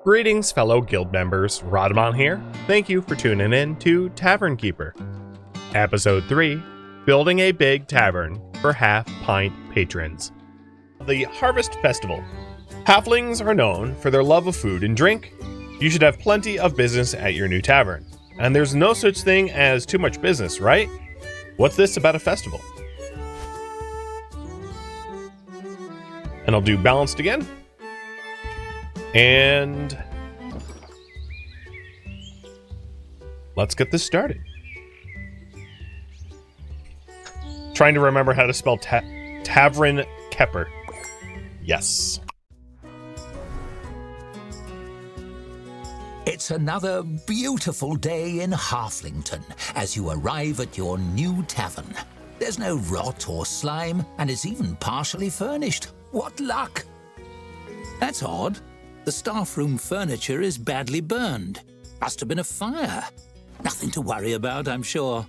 Greetings, fellow guild members. Rhadamant here. Thank you for tuning in to Tavern Keeper. Episode 3, Building a Big Tavern for Half-Pint Patrons. The Harvest Festival. Halflings are known for their love of food and drink. You should have plenty of business at your new tavern. And there's no such thing as too much business, right? What's this about a festival? And I'll do balanced again. And let's get this started. Trying to remember how to spell Tavern Keeper. Yes. It's another beautiful day in Halflington as you arrive at your new tavern. There's no rot or slime, and it's even partially furnished. What luck! That's odd. The staff room furniture is badly burned. Must have been a fire. Nothing to worry about, I'm sure.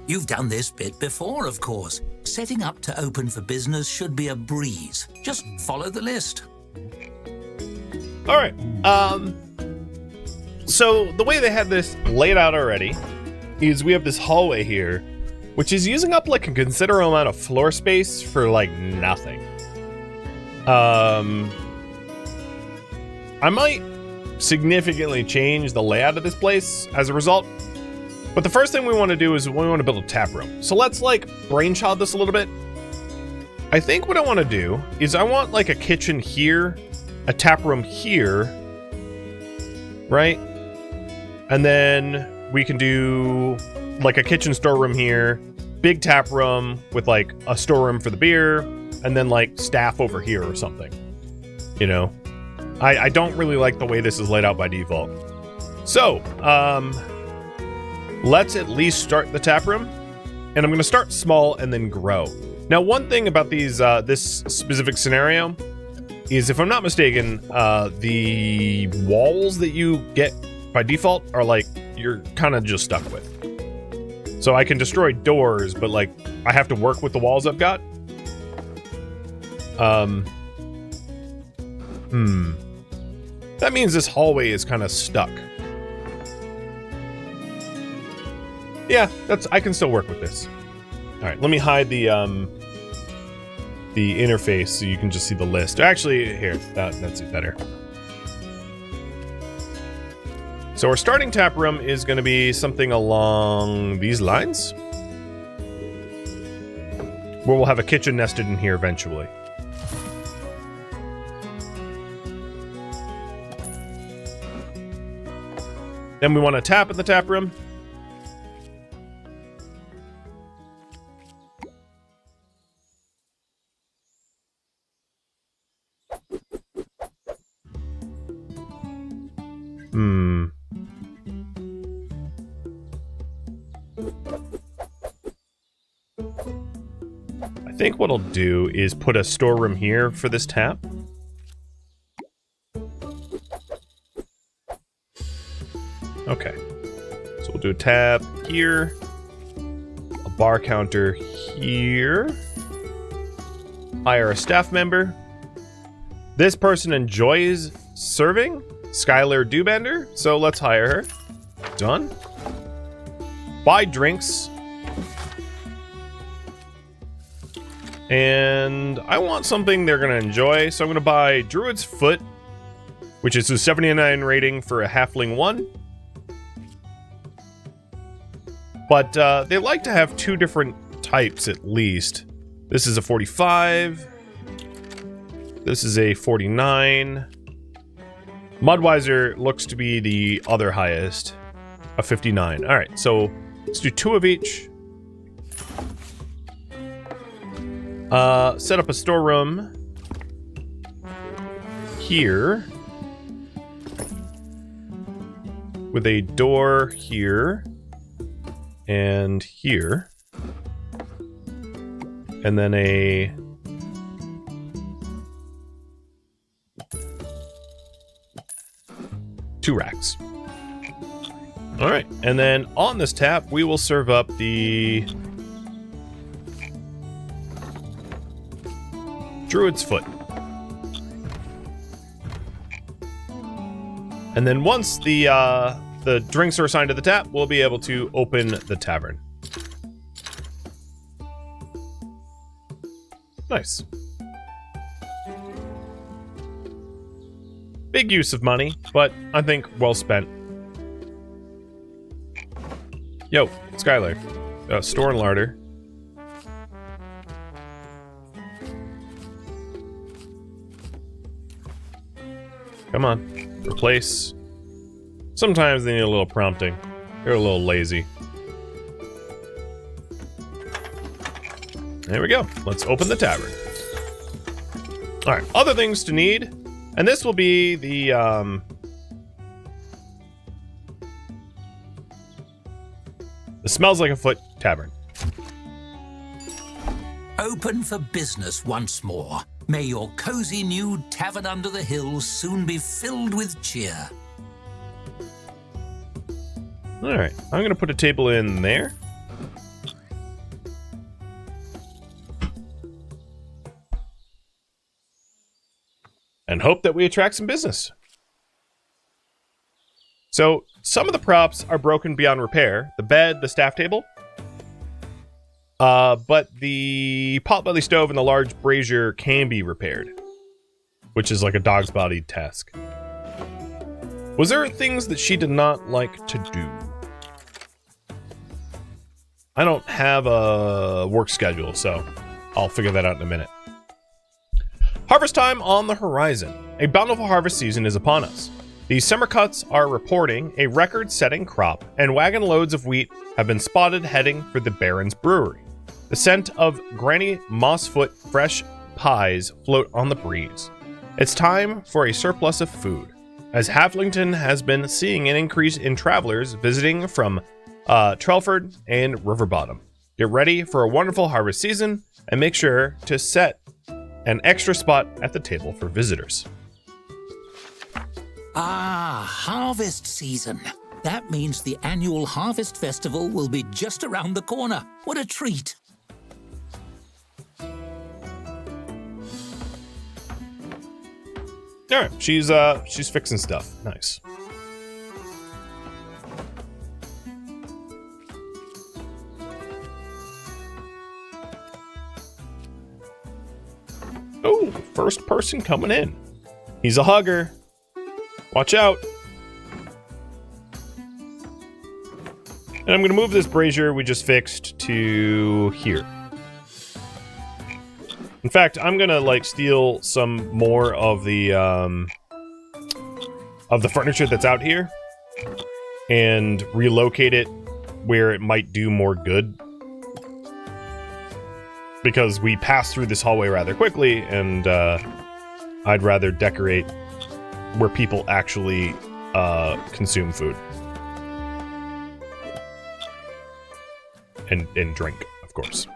You've done this bit before, of course. Setting up to open for business should be a breeze. Just follow the list. All right. So the way they had this laid out already is we have this hallway here, which is using up like a considerable amount of floor space for like nothing. I might significantly change the layout of this place as a result. But the first thing we want to do is we want to build a tap room. So let's like brainchild this a little bit. I think what I want to do is I want like a kitchen here, a tap room here, right? And then we can do like a kitchen storeroom here, big tap room with like a storeroom for the beer, and then like staff over here or something, you know? I don't really like the way this is laid out by default. So, let's at least start the tap room. And I'm going to start small and then grow. Now, one thing about these this specific scenario is, if I'm not mistaken, the walls that you get by default are like, you're kind of just stuck with. So I can destroy doors, but like, I have to work with the walls I've got. That means this hallway is kind of stuck. Yeah, I can still work with this. All right, let me hide the interface so you can just see the list. Actually, here, that's better. So our starting tap room is going to be something along these lines, where we'll have a kitchen nested in here eventually. Then we want to tap at the tap room. I think what I'll do is put a storeroom here for this tap. Okay, so we'll do a tab here, a bar counter here, hire a staff member. This person enjoys serving, Skylar Dubender, so let's hire her. Done. Buy drinks. And I want something they're going to enjoy, so I'm going to buy Druid's Foot, which is a 79 rating for a Halfling 1. But they like to have two different types at least. This is a 45. This is a 49. Mudweiser looks to be the other highest, a 59. All right, so let's do 2 of each. Set up a storeroom here with a door here and here, and then a two racks. All right, and then on this tap, we will serve up the Druid's Foot. And then once the drinks are assigned to the tap, we'll be able to open the tavern. Nice. Big use of money, but I think well spent. Yo, Skylar. Store and larder. Come on. Replace. Sometimes they need a little prompting. They're a little lazy. There we go. Let's open the tavern. Alright, other things to need. And this will be the, the Smells Like a Foot Tavern. Open for business once more. May your cozy new tavern under the hills soon be filled with cheer. Alright, I'm gonna put a table in there. And hope that we attract some business. So, some of the props are broken beyond repair. The bed, the staff table. But the potbelly stove and the large brazier can be repaired. Which is like a dog's body task. Was there things that she did not like to do? I don't have a work schedule, so I'll figure that out in a minute. Harvest time on the horizon. A bountiful harvest season is upon us. The summer cuts are reporting a record-setting crop, and wagon loads of wheat have been spotted heading for the Baron's brewery. The scent of Granny Mossfoot fresh pies float on the breeze. It's time for a surplus of food, as Halflington has been seeing an increase in travelers visiting from Trelford and Riverbottom. Get ready for a wonderful harvest season, and make sure to set an extra spot at the table for visitors. Ah, harvest season. That means the annual Harvest Festival will be just around the corner. What a treat. Alright, she's fixing stuff. Nice. Oh, first person coming in. He's a hugger. Watch out. And I'm going to move this brazier we just fixed to here. In fact, I'm going to like steal some more of the furniture that's out here and relocate it where it might do more good. Because we passed through this hallway rather quickly, and I'd rather decorate where people actually consume food. And drink, of course.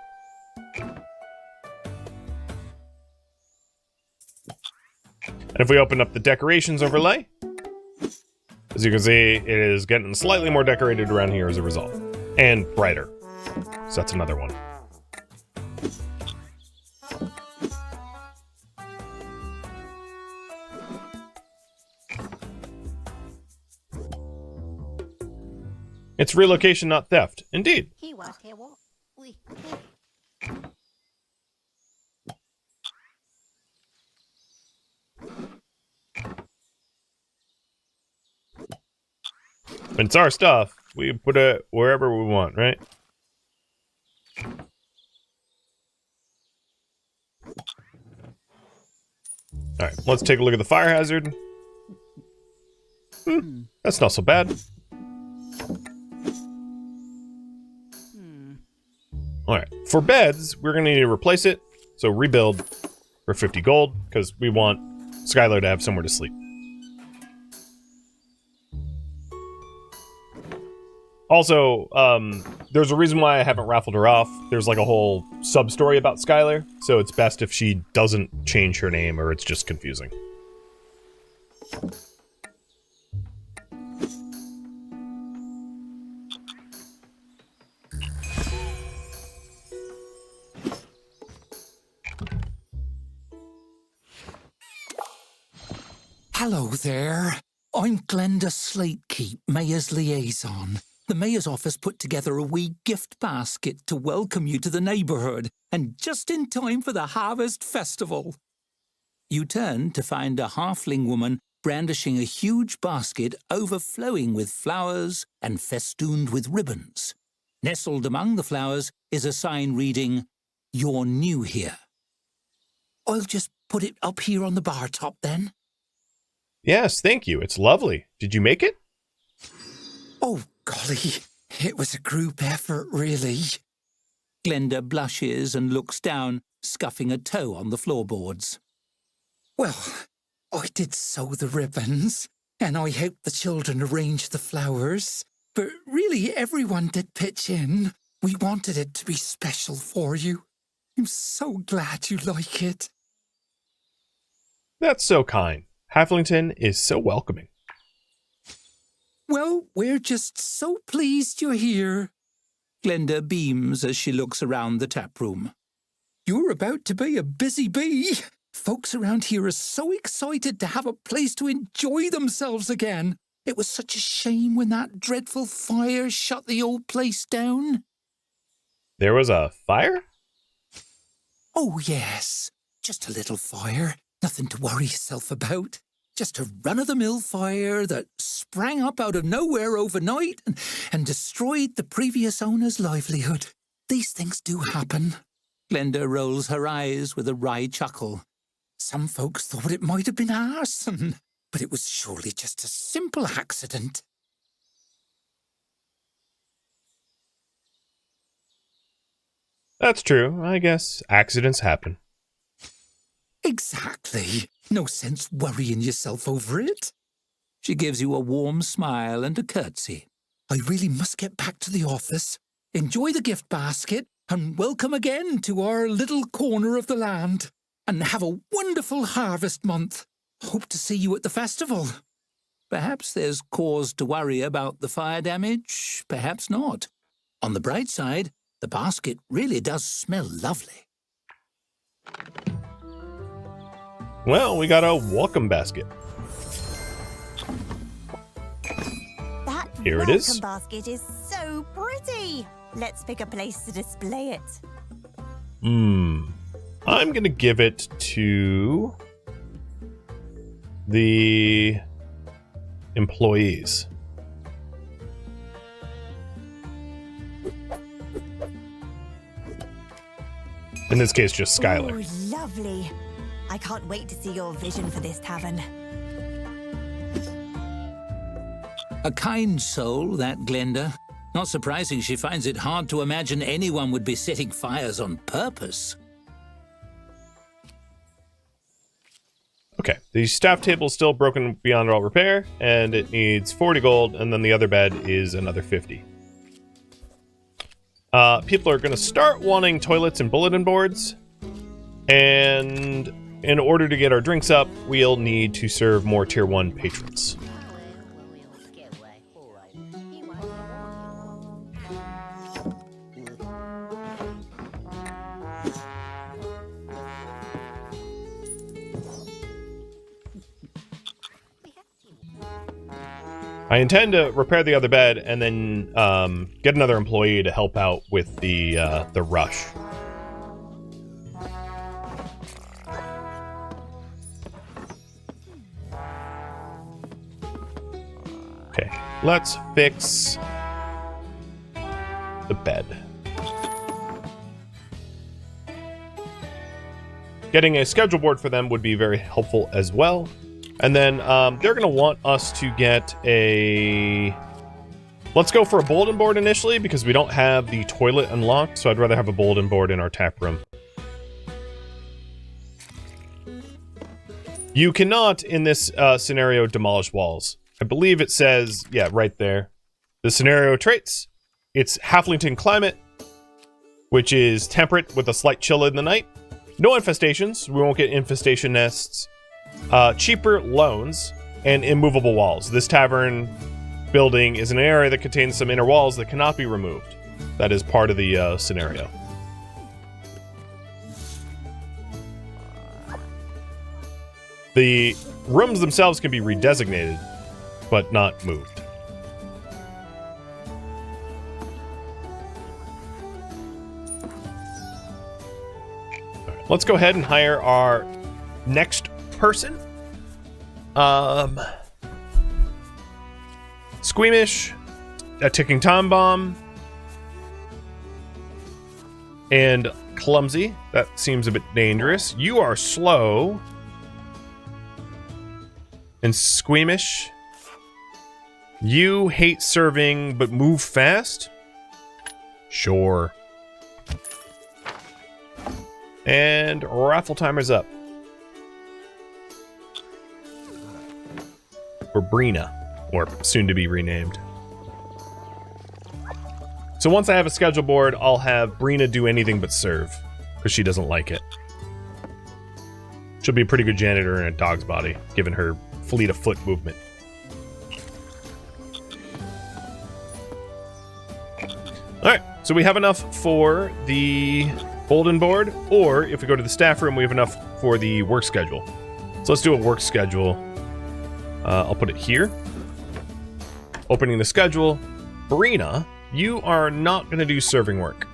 And if we open up the decorations overlay, as you can see, it is getting slightly more decorated around here as a result. And brighter. So that's another one. It's relocation, not theft. Indeed. It's our stuff. We put it wherever we want, right? Alright, let's take a look at the fire hazard. That's not so bad. Alright, for beds, we're going to need to replace it. So rebuild for 50 gold, because we want Skylar to have somewhere to sleep. Also, there's a reason why I haven't raffled her off. There's like a whole sub-story about Skylar, so it's best if she doesn't change her name or it's just confusing. Hello there. I'm Glenda Slatekeep, Mayor's liaison. The Mayor's office put together a wee gift basket to welcome you to the neighbourhood, and just in time for the Harvest Festival. You turn to find a halfling woman brandishing a huge basket overflowing with flowers and festooned with ribbons. Nestled among the flowers is a sign reading, "You're new here." I'll just put it up here on the bar top then. Yes, thank you. It's lovely. Did you make it? Oh, golly, it was a group effort, really. Glenda blushes and looks down, scuffing a toe on the floorboards. Well, I did sew the ribbons, and I helped the children arrange the flowers, but really everyone did pitch in. We wanted it to be special for you. I'm so glad you like it. That's so kind. Halflington is so welcoming. Well, we're just so pleased you're here. Glenda beams as she looks around the tap room. You're about to be a busy bee. Folks around here are so excited to have a place to enjoy themselves again. It was such a shame when that dreadful fire shut the old place down. There was a fire? Oh, yes. Just a little fire. Nothing to worry yourself about. Just a run-of-the-mill fire that sprang up out of nowhere overnight and destroyed the previous owner's livelihood. These things do happen. Glenda rolls her eyes with a wry chuckle. Some folks thought it might have been arson, but it was surely just a simple accident. That's true. I guess accidents happen. Exactly. No sense worrying yourself over it. She gives you a warm smile and a curtsy. I really must get back to the office. Enjoy the gift basket and welcome again to our little corner of the land. And have a wonderful harvest month. Hope to see you at the festival. Perhaps there's cause to worry about the fire damage, perhaps not. On the bright side, the basket really does smell lovely. Well, we got a welcome basket. That Here it is. welcome basket is so pretty. Let's pick a place to display it. I'm going to give it to the employees. In this case, just Skylar. Ooh, lovely. I can't wait to see your vision for this tavern. A kind soul, that Glenda. Not surprising she finds it hard to imagine anyone would be setting fires on purpose. Okay, the staff table is still broken beyond all repair, and it needs 40 gold, and then the other bed is another 50. People are going to start wanting toilets and bulletin boards, and in order to get our drinks up, we'll need to serve more Tier 1 patrons. I intend to repair the other bed and then get another employee to help out with the rush. Okay, let's fix the bed. Getting a schedule board for them would be very helpful as well. And then they're going to want us to get a... Let's go for a bulletin board initially, because we don't have the toilet unlocked, so I'd rather have a bulletin board in our tap room. You cannot, in this scenario, demolish walls. I believe it says, yeah, right there. The scenario traits. It's Halflington climate, which is temperate with a slight chill in the night. No infestations. We won't get infestation nests. Cheaper loans, and immovable walls. This tavern building is an area that contains some inner walls that cannot be removed. That is part of the scenario. The rooms themselves can be redesignated, but not moved. All right, let's go ahead and hire our next person. Squeamish, a ticking time bomb, and clumsy. That seems a bit dangerous. You are slow and squeamish. You hate serving but move fast. Sure. And raffle timer's up for Brina. Or soon to be renamed. So once I have a schedule board, I'll have Brina do anything but serve, because she doesn't like it. She'll be a pretty good janitor in a dog's body, given her fleet of foot movement. Alright, so we have enough for the bulletin board, or if we go to the staff room, we have enough for the work schedule. So let's do a work schedule. I'll put it here. Opening the schedule. Brina, you are not going to do serving work.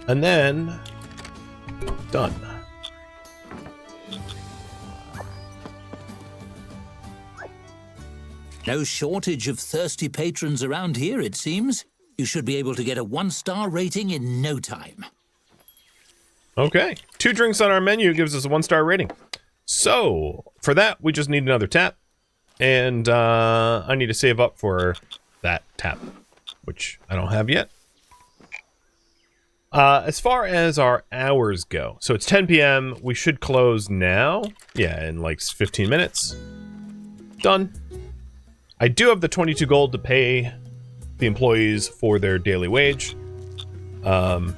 And then, done. No shortage of thirsty patrons around here, it seems. You should be able to get a 1-star rating in no time. Okay, 2 drinks on our menu gives us a 1-star rating. So, for that, we just need another tap. And I need to save up for that tap, which I don't have yet. As far as our hours go, so it's 10 p.m. We should close now. Yeah, in like 15 minutes. Done. I do have the 22 gold to pay the employees for their daily wage. I'm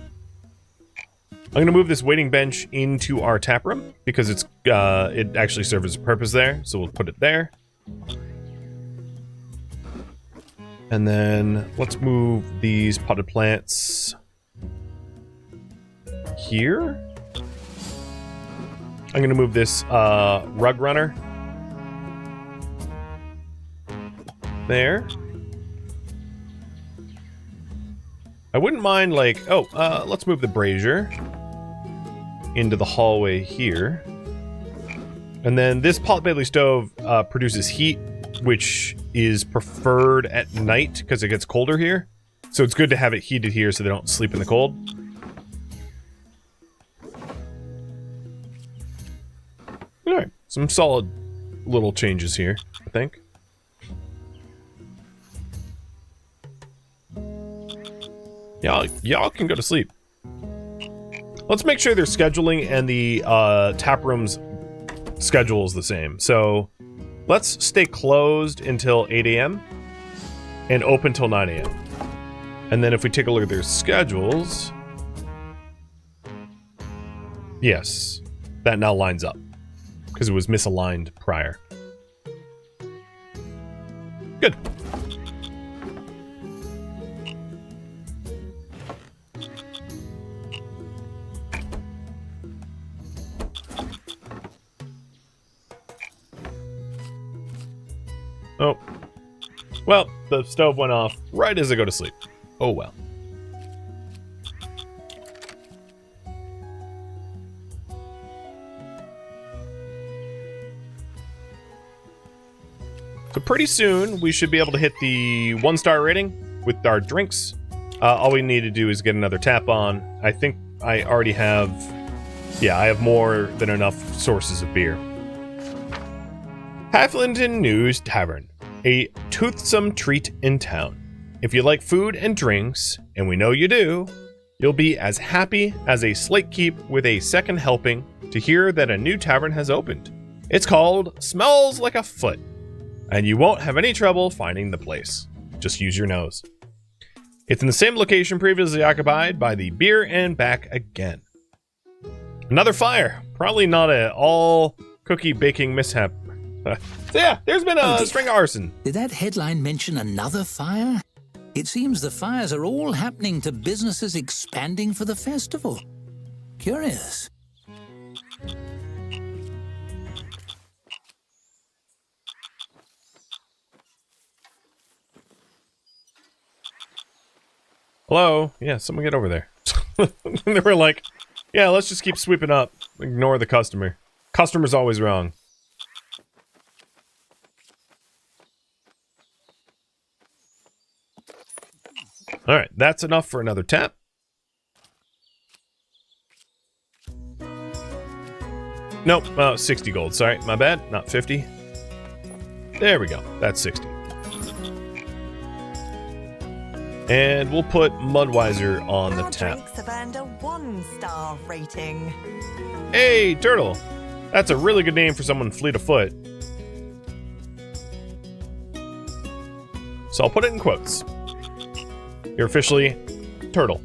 going to move this waiting bench into our tap room because it actually serves a purpose there. So we'll put it there. And then let's move these potted plants here. I'm going to move this rug runner there. I wouldn't mind like, let's move the brazier into the hallway here. And then this potbelly stove produces heat, which is preferred at night because it gets colder here. So it's good to have it heated here so they don't sleep in the cold. Alright, some solid little changes here, I think. Y'all can go to sleep. Let's make sure their scheduling and the tap room's schedule is the same. So let's stay closed until 8 a.m. and open till 9 a.m. And then if we take a look at their schedules, yes, that now lines up because it was misaligned prior. Good. Oh. Well, the stove went off right as I go to sleep. Oh well. So pretty soon, we should be able to hit the 1-star rating with our drinks. All we need to do is get another tap on. I think I already have... Yeah, I have more than enough sources of beer. Halflington News Tavern. A toothsome treat in town. If you like food and drinks, and we know you do, you'll be as happy as a slate keep with a second helping to hear that a new tavern has opened. It's called Smells Like a Foot, and you won't have any trouble finding the place. Just use your nose. It's in the same location previously occupied by the Beer and Back Again. Another fire. Probably not an all cookie baking mishap. So yeah, there's been a string of arson. Did that headline mention another fire? It seems the fires are all happening to businesses expanding for the festival. Curious. Hello? Yeah, someone get over there. And they were like, yeah, let's just keep sweeping up. Ignore the customer. Customer's always wrong. Alright, that's enough for another tap. Nope, 60 gold. Sorry, my bad. Not 50. There we go. That's 60. And we'll put Mudweiser on the tap. Drinks have earned a 1-star rating. Hey, Turtle! That's a really good name for someone fleet of foot. So I'll put it in quotes. You're officially Turtle.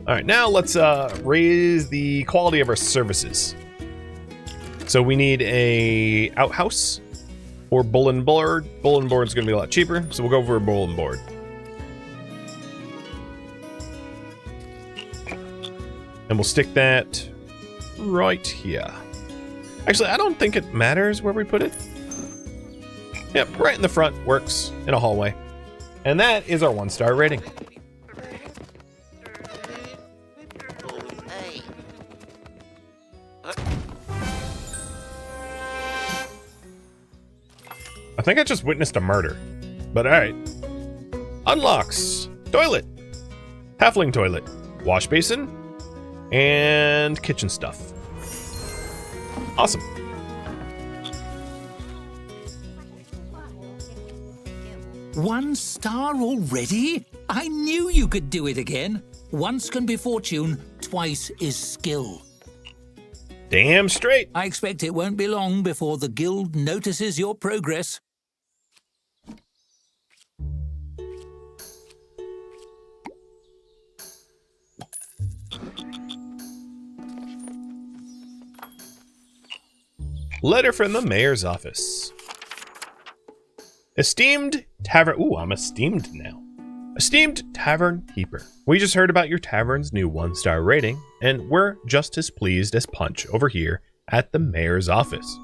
Alright, now let's raise the quality of our services. So we need a outhouse or bulletin board. Bulletin board is going to be a lot cheaper, so we'll go for a bulletin board. And we'll stick that right here. Actually, I don't think it matters where we put it. Yep, right in the front works in a hallway. And that is our 1-star rating. I think I just witnessed a murder. But alright. Unlocks. Toilet. Halfling toilet. Wash basin. And kitchen stuff. Awesome. One star already? I knew you could do it again. Once can be fortune, twice is skill. Damn straight. I expect it won't be long before the guild notices your progress. Letter from the mayor's office. Esteemed tavern... Ooh, I'm esteemed now. Esteemed Tavern Keeper. We just heard about your tavern's new 1-star rating, and we're just as pleased as Punch over here at the mayor's office.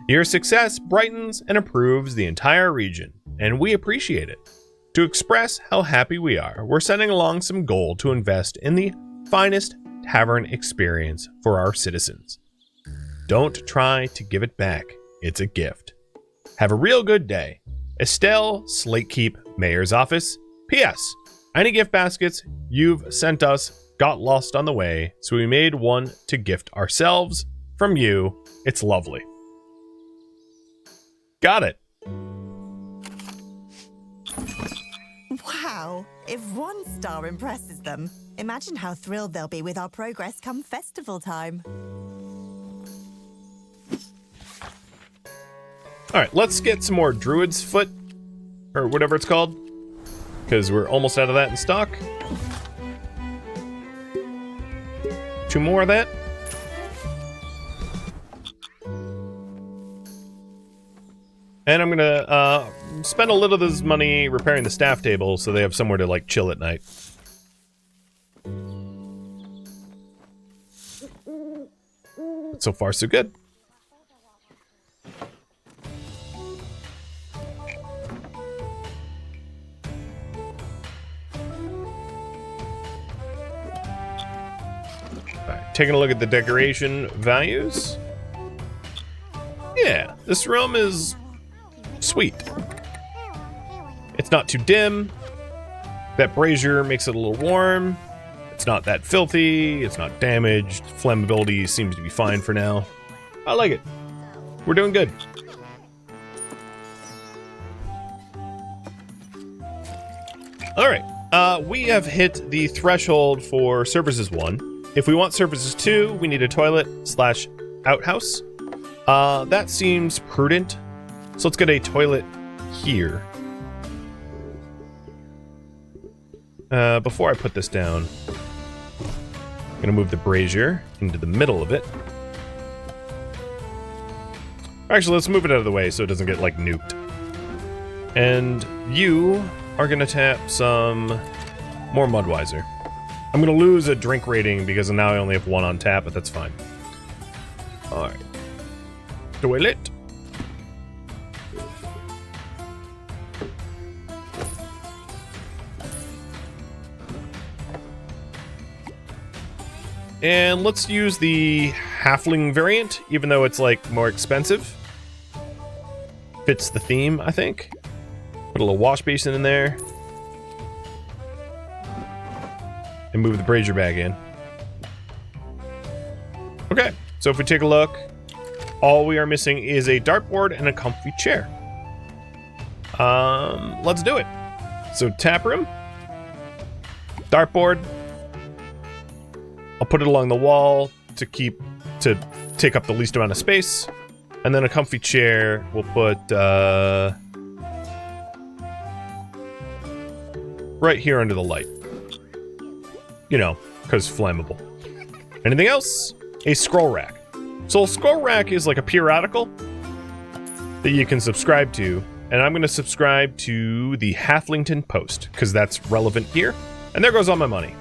Your success brightens and improves the entire region, and we appreciate it. To express how happy we are, we're sending along some gold to invest in the finest tavern experience for our citizens. Don't try to give it back. It's a gift. Have a real good day. Estelle, Slatekeep, Mayor's Office. P.S. Any gift baskets you've sent us got lost on the way, so we made one to gift ourselves. From you, it's lovely. Got it. Wow, if 1-star impresses them, imagine how thrilled they'll be with our progress come festival time. Alright, let's get some more Druid's Foot, or whatever it's called, because we're almost out of that in stock. 2 more of that. And I'm gonna spend a little of this money repairing the staff table so they have somewhere to, like, chill at night. But so far, so good. Taking a look at the decoration values. Yeah, this room is sweet. It's not too dim. That brazier makes it a little warm. It's not that filthy. It's not damaged. Flammability seems to be fine for now. I like it. We're doing good. All right, we have hit the threshold for services 1. If we want services 2, we need a toilet/outhouse. That seems prudent. So let's get a toilet here. Before I put this down, I'm gonna move the brazier into the middle of it. Actually, let's move it out of the way so it doesn't get, like, nuked. And you are gonna tap some more Mudweiser. I'm gonna lose a drink rating because now I only have 1 on tap, but that's fine. Alright. Toilet. And let's use the halfling variant, even though it's like more expensive. Fits the theme, I think. Put a little wash basin in there. And move the brazier bag in. Okay, so if we take a look, all we are missing is a dartboard and a comfy chair. Let's do it. So tap room, dartboard. I'll put it along the wall to take up the least amount of space, and then a comfy chair. We'll put right here under the light. You know, because flammable. Anything else? A scroll rack. So a scroll rack is like a periodical that you can subscribe to, and I'm going to subscribe to the Halflington Post because that's relevant here. And there goes all my money.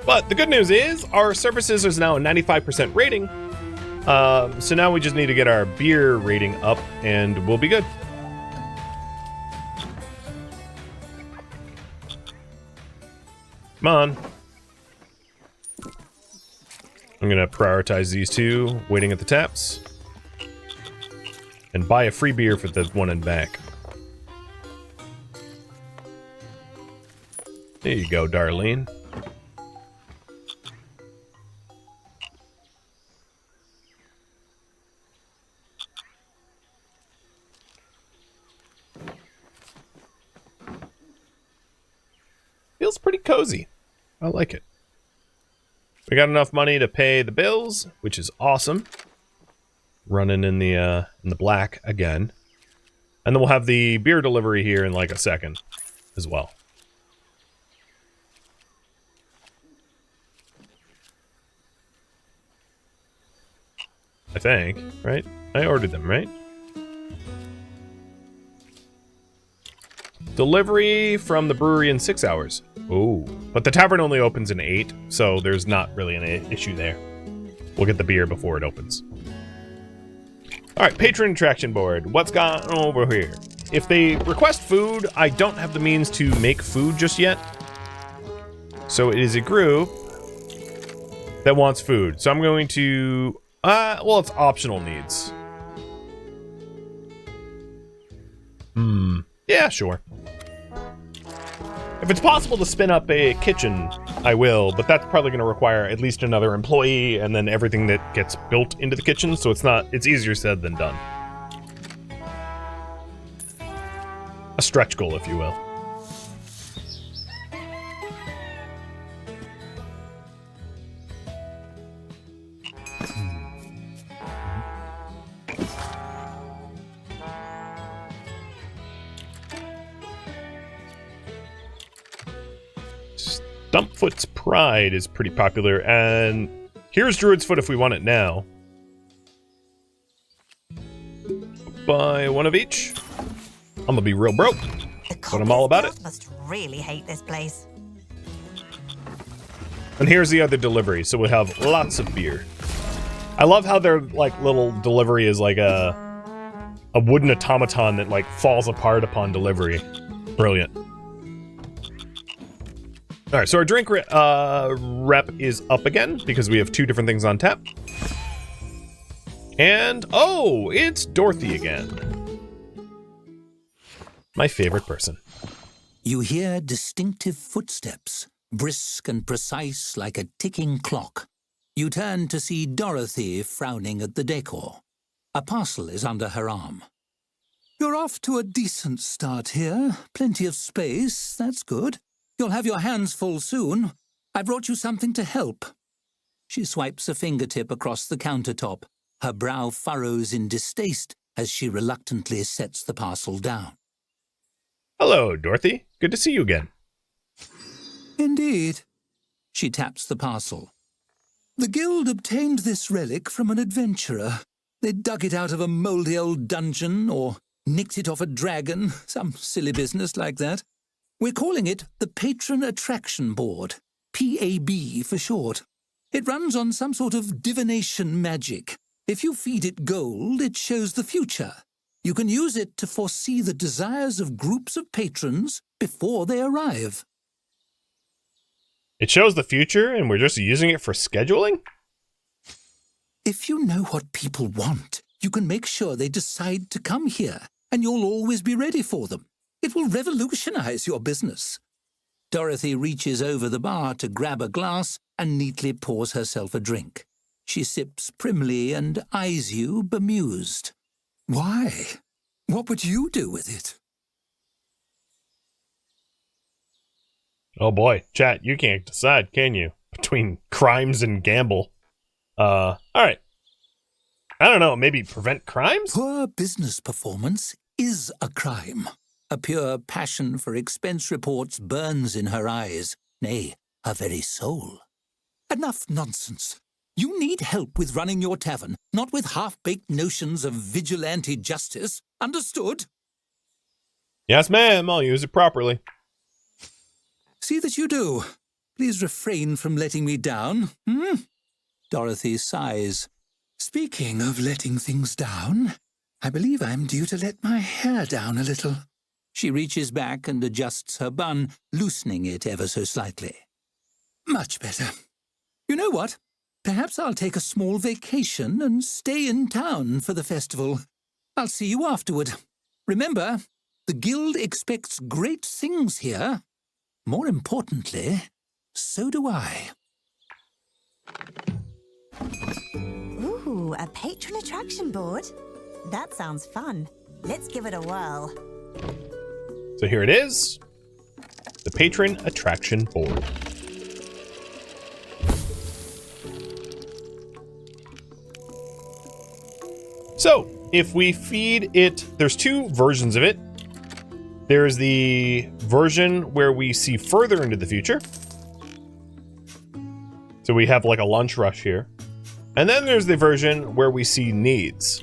But the good news is our services is now a 95% rating. So now we just need to get our beer rating up and we'll be good. Come on. I'm going to prioritize these two, waiting at the taps. And buy a free beer for the one in back. There you go, Darlene. Feels pretty cozy. I like it. We got enough money to pay the bills, which is awesome. Running in the black again. And then we'll have the beer delivery here in like a second as well. I think, right? I ordered them, right? Delivery from the brewery in 6 hours. Oh, but the tavern only opens in 8, so there's not really an issue there. We'll get the beer before it opens. Alright, patron attraction board. What's gone over here? If they request food, I don't have the means to make food just yet. So it is a group that wants food. So I'm going to... well, it's optional needs. Yeah, sure. If it's possible to spin up a kitchen, I will, but that's probably going to require at least another employee and then everything that gets built into the kitchen, so it's easier said than done. A stretch goal, if you will. Stumpfoot's Pride is pretty popular, and here's Druid's Foot if we want it now. Buy one of each. I'm gonna be real broke, but I'm all about it. Must really hate this place. And here's the other delivery, so we have lots of beer. I love how their like little delivery is like a wooden automaton that like falls apart upon delivery. Brilliant. All right, so our drink rep is up again because we have 2 different things on tap. And, oh, it's Dorothy again. My favorite person. You hear distinctive footsteps, brisk and precise like a ticking clock. You turn to see Dorothy frowning at the decor. A parcel is under her arm. You're off to a decent start here. Plenty of space, that's good. You'll have your hands full soon. I brought you something to help. She swipes a fingertip across the countertop. Her brow furrows in distaste as she reluctantly sets the parcel down. Hello, Dorothy. Good to see you again. Indeed. She taps the parcel. The guild obtained this relic from an adventurer. They dug it out of a mouldy old dungeon or nicked it off a dragon, some silly business like that. We're calling it the Patron Attraction Board, PAB for short. It runs on some sort of divination magic. If you feed it gold, it shows the future. You can use it to foresee the desires of groups of patrons before they arrive. It shows the future and we're just using it for scheduling? If you know what people want, you can make sure they decide to come here, and you'll always be ready for them. It will revolutionize your business. Dorothy reaches over the bar to grab a glass and neatly pours herself a drink. She sips primly and eyes you bemused. Why? What would you do with it? Oh boy, chat, you can't decide, can you? Between crimes and gamble. Alright. I don't know, maybe prevent crimes? Poor business performance is a crime. A pure passion for expense reports burns in her eyes, nay, her very soul. Enough nonsense. You need help with running your tavern, not with half-baked notions of vigilante justice. Understood? Yes, ma'am, I'll use it properly. See that you do. Please refrain from letting me down, Dorothy sighs. Speaking of letting things down, I believe I'm due to let my hair down a little. She reaches back and adjusts her bun, loosening it ever so slightly. Much better. You know what? Perhaps I'll take a small vacation and stay in town for the festival. I'll see you afterward. Remember, the guild expects great things here. More importantly, so do I. Ooh, a patron attraction board. That sounds fun. Let's give it a whirl. So here it is. The Patron Attraction Board. So, if we feed it, there's two versions of it. There's the version where we see further into the future. So we have like a lunch rush here. And then there's the version where we see needs.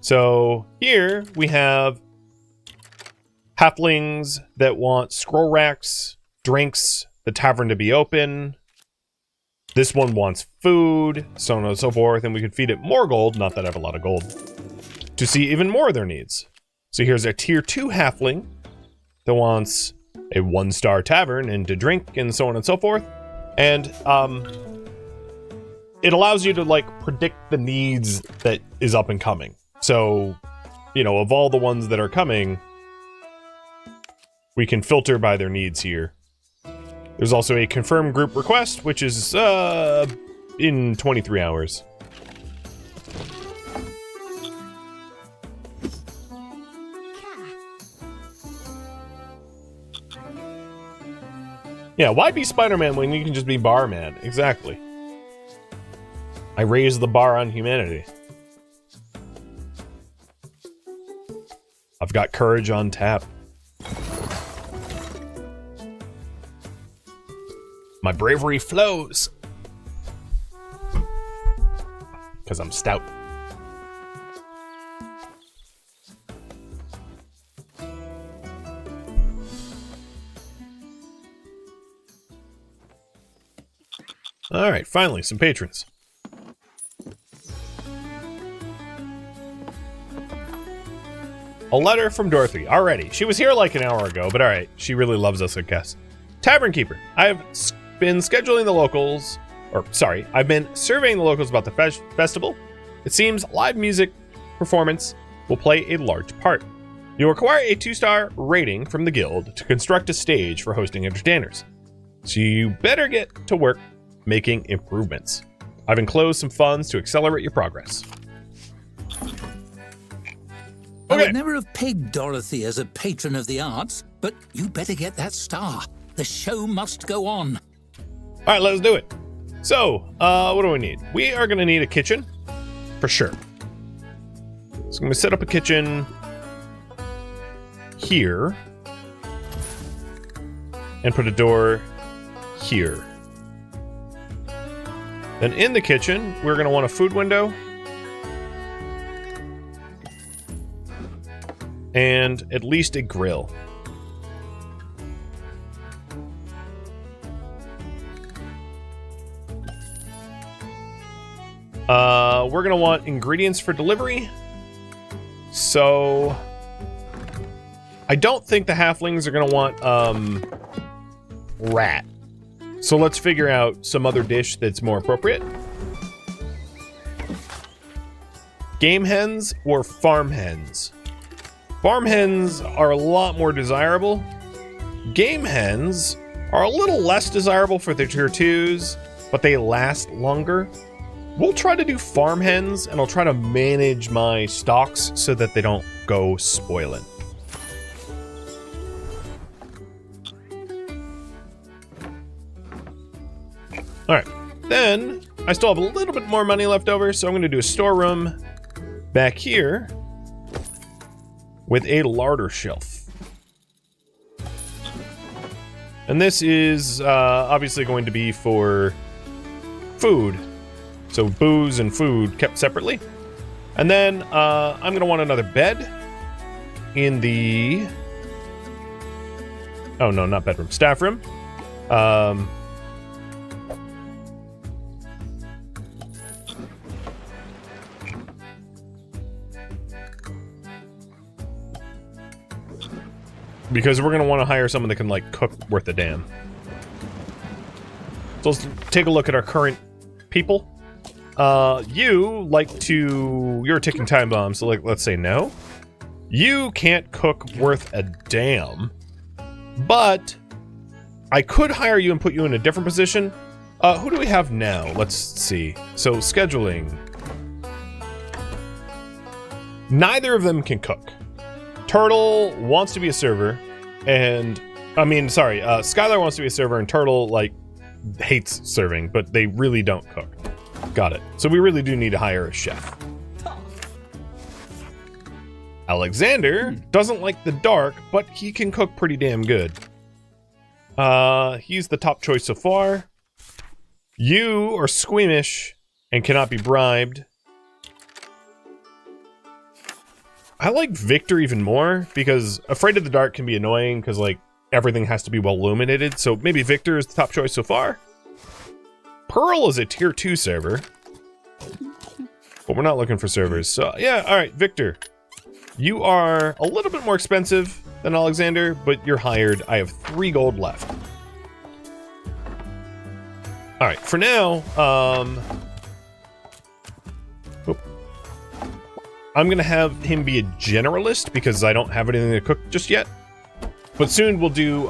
So here we have halflings that want scroll racks, drinks, the tavern to be open. This one wants food, so on and so forth, and we could feed it more gold, not that I have a lot of gold, to see even more of their needs. So here's a tier 2 halfling that wants a 1-star tavern and to drink and so on and so forth. And it allows you to like predict the needs that is up and coming. So, you know, of all the ones that are coming, we can filter by their needs here. There's also a confirmed group request, which is in 23 hours. Yeah, why be Spider-Man when you can just be Barman? Exactly. I raise the bar on humanity. I've got courage on tap. My bravery flows. Because I'm stout. Alright, finally, some patrons. A letter from Dorothy. Already. She was here like an hour ago, but alright. She really loves us, I guess. Tavern Keeper. I've been scheduling the locals, I've been surveying the locals about the festival. It seems live music performance will play a large part. You'll require a 2-star rating from the guild to construct a stage for hosting entertainers. So you better get to work making improvements. I've enclosed some funds to accelerate your progress. I Okay. would never have pegged Dorothy as a patron of the arts, but you better get that star. The show must go on. All right, let's do it. So, what do we need? We are going to need a kitchen, for sure. So I'm going to set up a kitchen here and put a door here. Then in the kitchen, we're going to want a food window and at least a grill. We're gonna want ingredients for delivery. So I don't think the halflings are going to want rat. So let's figure out some other dish that's more appropriate. Game hens or farm hens? Farm hens are a lot more desirable. Game hens are a little less desirable for their tier 2s, but they last longer. We'll try to do farm hens, and I'll try to manage my stocks so that they don't go spoiling. All right, then I still have a little bit more money left over, so I'm going to do a storeroom back here with a larder shelf. And this is obviously going to be for food. So booze and food kept separately. And then I'm going to want another bed in the... Oh, no, not bedroom. Staff room. Because we're going to want to hire someone that can, like, cook worth a damn. So let's take a look at our current people. You like to... You're a ticking time bomb, so, like, let's say no. You can't cook worth a damn. But I could hire you and put you in a different position. Who do we have now? Let's see. So, scheduling. Neither of them can cook. Turtle wants to be a server, and Skylar wants to be a server, and Turtle like hates serving, but they really don't cook. Got it. So we really do need to hire a chef. Alexander doesn't like the dark, but he can cook pretty damn good. He's the top choice so far. You are squeamish and cannot be bribed. I like Victor even more, because Afraid of the Dark can be annoying, because, like, everything has to be well illuminated, so maybe Victor is the top choice so far. Pearl is a tier 2 server, but we're not looking for servers, so yeah, alright, Victor. You are a little bit more expensive than Alexander, but you're hired. I have 3 gold left. Alright, for now, I'm going to have him be a generalist because I don't have anything to cook just yet. But soon we'll do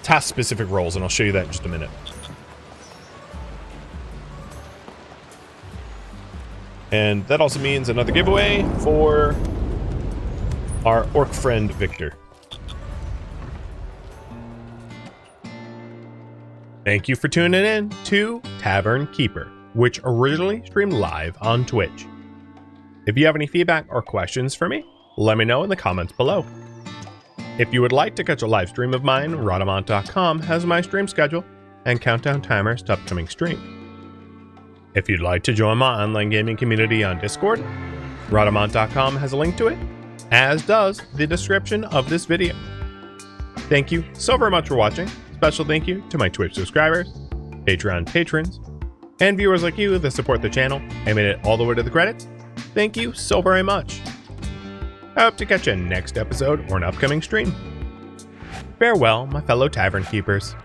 task-specific roles, and I'll show you that in just a minute. And that also means another giveaway for our orc friend, Victor. Thank you for tuning in to Tavern Keeper, which originally streamed live on Twitch. If you have any feedback or questions for me, let me know in the comments below. If you would like to catch a live stream of mine, Rhadamant.com has my stream schedule and countdown timers to upcoming stream. If you'd like to join my online gaming community on Discord, Rhadamant.com has a link to it, as does the description of this video. Thank you so very much for watching. Special thank you to my Twitch subscribers, Patreon patrons, and viewers like you that support the channel and made it all the way to the credits. Thank you so very much. I hope to catch you next episode or an upcoming stream. Farewell, my fellow Tavern Keepers.